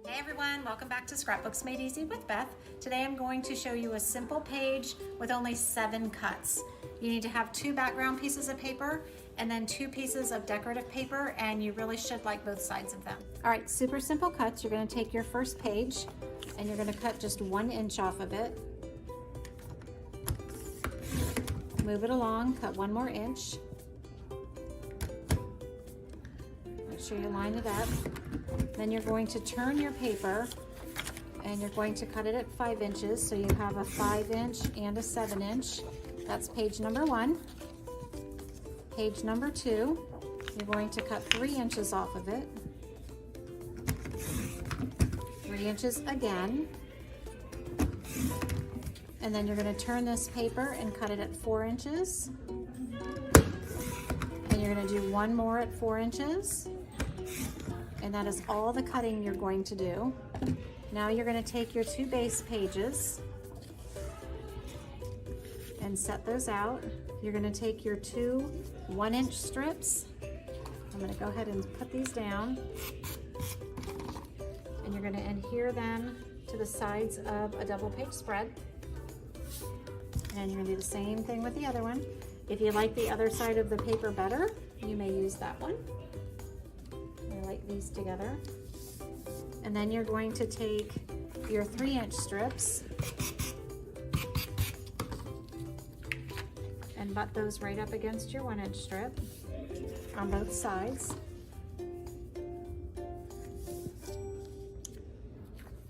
Hey everyone, welcome back to Scrapbooks Made Easy with Beth. Today I'm going to show you a simple page with only 7 cuts. You need to have 2 background pieces of paper and then 2 pieces of decorative paper, and you really should like both sides of them. All right, super simple cuts. You're going to take your first page and you're going to cut just 1 inch off of it. Move it along, cut 1 more inch. Make sure you line it up. Then you're going to turn your paper and you're going to cut it at 5 inches. So you have a 5 inch and a 7 inch. That's page number 1. Page number 2, you're going to cut 3 inches off of it. 3 inches again. And then you're going to turn this paper and cut it at 4 inches. And you're going to do 1 more at 4 inches. And that is all the cutting you're going to do. Now you're going to take your 2 base pages and set those out. You're going to take your 2 1-inch strips. I'm going to go ahead and put these down. And you're going to adhere them to the sides of a double page spread. And you're going to do the same thing with the other one. If you like the other side of the paper better, you may use that one. I like these together. And then you're going to take your 3-inch strips and butt those right up against your 1-inch strip on both sides.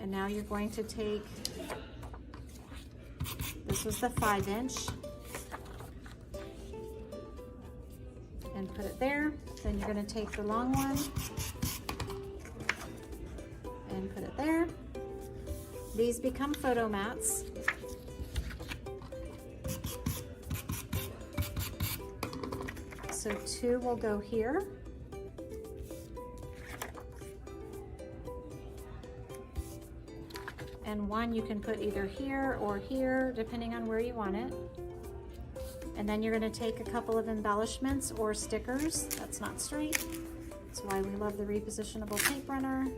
And now you're going to take, this was the 5-inch, and put it there. Then you're going to take the long one and put it there. These become photo mats. So 2 will go here. And 1 you can put either here or here, depending on where you want it. And then you're going to take a couple of embellishments or stickers. That's not straight. That's why we love the repositionable tape runner.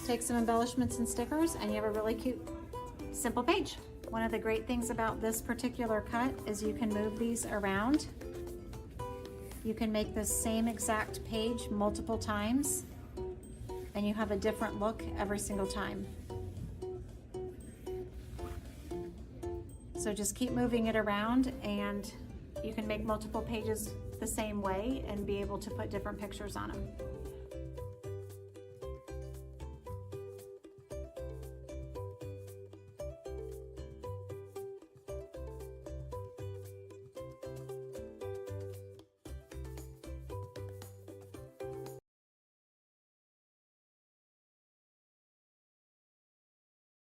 Take some embellishments and stickers and you have a really cute, simple page. One of the great things about this particular cut is you can move these around. You can make the same exact page multiple times and you have a different look every single time. So just keep moving it around and you can make multiple pages the same way and be able to put different pictures on them.